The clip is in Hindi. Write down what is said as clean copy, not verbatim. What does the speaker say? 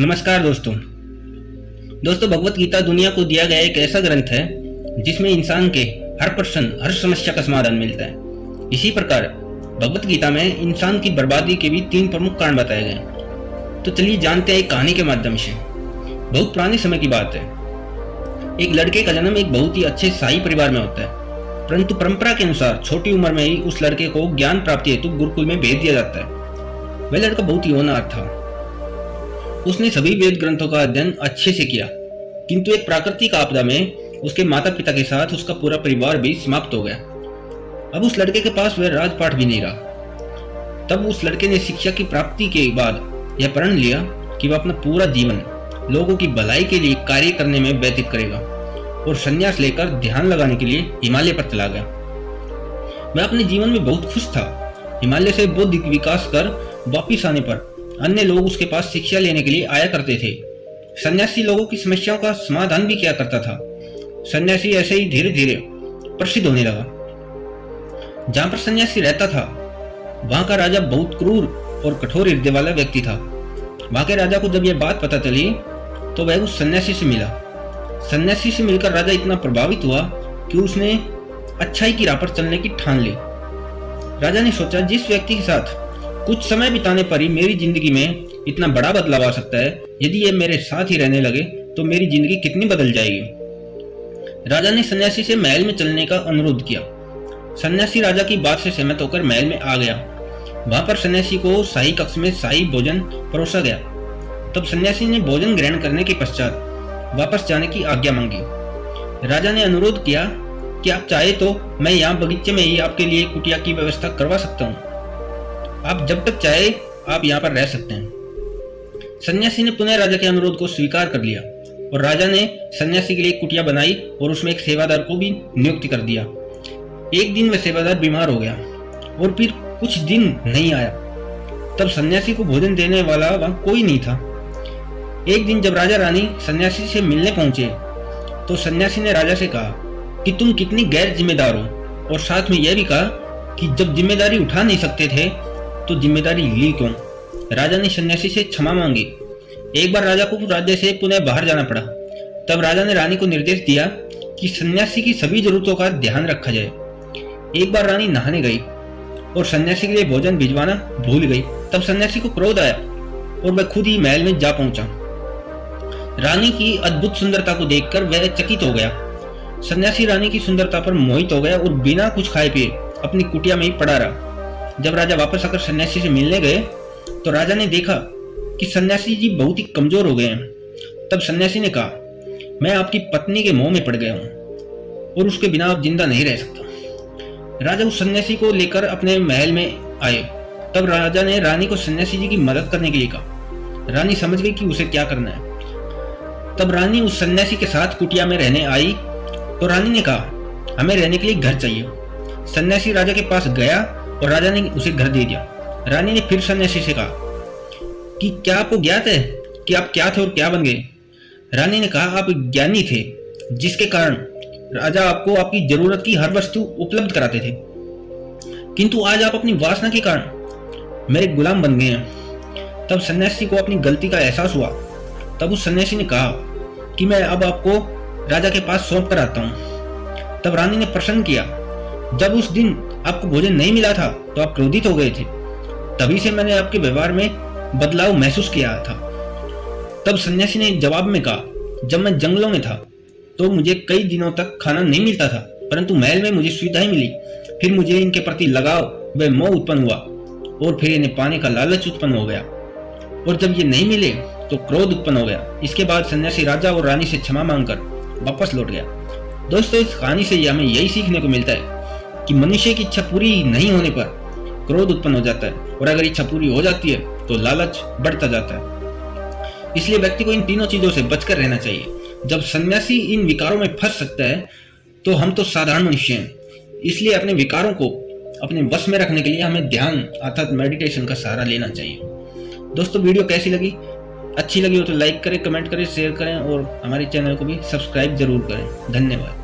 नमस्कार दोस्तों भगवत गीता दुनिया को दिया गया एक ऐसा ग्रंथ है जिसमें इंसान के हर प्रश्न हर समस्या का समाधान मिलता है। इसी प्रकार भगवत गीता में इंसान की बर्बादी के भी 3 प्रमुख कारण बताए गए। तो चलिए जानते हैं एक कहानी के माध्यम से। बहुत पुराने समय की बात है। एक लड़के का जन्म एक बहुत ही अच्छे शाही परिवार में होता है, परंतु परंपरा के अनुसार छोटी उम्र में ही उस लड़के को ज्ञान प्राप्ति हेतु गुरुकुल में भेज दिया जाता है। वह लड़का बहुत ही होनहार था। उसने सभी वेद ग्रंथों का अध्ययन अच्छे से किया, किंतु एक प्राकृतिक आपदा में उसके माता पिता के साथ उसका पूरा परिवार भी समाप्त हो गया। अब उस लड़के के पास वह राजपाट भी नहीं रहा। तब उस लड़के ने शिक्षा की प्राप्ति के बाद यह प्रण लिया कि वह अपना पूरा जीवन लोगों की भलाई के लिए कार्य करने में व्यतीत करेगा और संन्यास लेकर ध्यान लगाने के लिए हिमालय पर चला गया। वह अपने जीवन में बहुत खुश था। हिमालय से बौद्धिक विकास कर वापिस आने पर अन्य लोग उसके पास शिक्षा लेने के लिए आया करते थे। सन्यासी लोगों की समस्याओं का समाधान भी किया करता था। सन्यासी ऐसे ही धीरे धीरे प्रसिद्ध होने लगा। जहां पर सन्यासी रहता था वहां का राजा बहुत क्रूर और कठोर हृदय वाला व्यक्ति था। वहां के राजा को जब यह बात पता चली तो वह उस सन्यासी से मिला। सन्यासी से मिलकर राजा इतना प्रभावित हुआ कि उसने अच्छाई की राह पर चलने की ठान ली। राजा ने सोचा, जिस व्यक्ति के साथ कुछ समय बिताने पर ही मेरी जिंदगी में इतना बड़ा बदलाव आ सकता है, यदि ये मेरे साथ ही रहने लगे तो मेरी जिंदगी कितनी बदल जाएगी। राजा ने सन्यासी से महल में चलने का अनुरोध किया। सन्यासी राजा की बात से सहमत होकर महल में आ गया। वहां पर सन्यासी को शाही कक्ष में शाही भोजन परोसा गया। तब सन्यासी ने भोजन ग्रहण करने के पश्चात वापस जाने की आज्ञा मांगी। राजा ने अनुरोध किया कि आप चाहे तो मैं यहाँ बगीचे में ही आपके लिए कुटिया की व्यवस्था करवा सकता हूँ। आप जब तक चाहे आप यहाँ पर रह सकते हैं। सन्यासी ने पुनः राजा के अनुरोध को स्वीकार कर लिया और राजा ने सन्यासी के लिए कुटिया बनाई और उसमें एक सेवादार को भी नियुक्त कर दिया। एक दिन वह सेवादार बीमार हो गया और फिर कुछ दिन नहीं आया। तब सन्यासी को भोजन देने वाला वहां कोई नहीं था। एक दिन जब राजा रानी सन्यासी से मिलने पहुंचे तो सन्यासी ने राजा से कहा कि तुम कितनी गैर जिम्मेदार हो, और साथ में यह भी कहा कि जब जिम्मेदारी उठा नहीं सकते थे तो जिम्मेदारी ली क्यों। राजा ने सन्यासी से क्षमा मांगी। एक बार राजा को राज्य से पुनः बाहर जाना पड़ा। तब राजा ने रानी को निर्देश दिया कि सन्यासी की सभी जरूरतों का ध्यान रखा जाए। एक बार रानी नहाने गई और सन्यासी के लिए भोजन भिजवाना भूल गई। तब सन्यासी को क्रोध आया और वह खुद ही महल में जा पहुंचा। रानी की अद्भुत सुंदरता को देखकर वह चकित हो गया। सन्यासी रानी की सुंदरता पर मोहित हो गया और बिना कुछ खाए पिए अपनी कुटिया में ही पड़ा रहा। जब राजा वापस आकर सन्यासी से मिलने गए तो राजा ने देखा कि सन्यासी जी बहुत ही कमजोर हो गए हैं। तब सन्यासी ने कहा, मैं आपकी पत्नी के मोह में पड़ गया हूं और उसके बिना आप जिंदा नहीं रह सकता। राजा उस सन्यासी को लेकर अपने महल में आए। तब राजा ने रानी को सन्यासी जी की मदद करने के लिए कहा। रानी समझ गई कि उसे क्या करना है। तब रानी उस सन्यासी के साथ कुटिया में रहने आई तो रानी ने कहा, हमें रहने के लिए घर चाहिए। सन्यासी राजा के पास गया और राजा ने उसे घर दे दिया। रानी ने फिर सन्यासी से कहा कि क्या आपको ज्ञात है कि आप क्या थे और क्या बन गए। रानी ने कहा, आप ज्ञानी थे जिसके कारण राजा आपको आपकी जरूरत की हर वस्तु उपलब्ध कराते थे, किंतु आज आप अपनी वासना के कारण मेरे गुलाम बन गए हैं। तब सन्यासी को अपनी गलती का एहसास हुआ। तब उस सन्यासी ने कहा कि मैं अब आपको राजा के पास सौंप कर आता हूं। तब रानी ने प्रश्न किया, जब उस दिन आपको भोजन नहीं मिला था तो आप क्रोधित हो गए थे, तभी से मैंने आपके व्यवहार में बदलाव महसूस किया था। तब सन्यासी ने जवाब में कहा, जब मैं जंगलों में था तो मुझे कई दिनों तक खाना नहीं मिलता था, परंतु महल में मुझे सुविधाएं मिली। फिर मुझे इनके प्रति लगाव व मोह उत्पन्न हुआ और फिर इन्हें पाने का लालच उत्पन्न हो गया, और जब ये नहीं मिले तो क्रोध उत्पन्न हो गया। इसके बाद सन्यासी राजा और रानी से क्षमा मांगकर वापस लौट गया। दोस्तों, इस कहानी से हमें यही सीखने को मिलता है कि मनुष्य की इच्छा पूरी नहीं होने पर क्रोध उत्पन्न हो जाता है, और अगर इच्छा पूरी हो जाती है तो लालच बढ़ता जाता है। इसलिए व्यक्ति को इन तीनों चीजों से बचकर रहना चाहिए। जब सन्यासी इन विकारों में फंस सकता है तो हम तो साधारण मनुष्य हैं। इसलिए अपने विकारों को अपने वश में रखने के लिए हमें ध्यान अर्थात मेडिटेशन का सहारा लेना चाहिए। दोस्तों, वीडियो कैसी लगी? अच्छी लगी हो तो लाइक करें, कमेंट करें, शेयर करें और हमारे चैनल को भी सब्सक्राइब जरूर करें। धन्यवाद।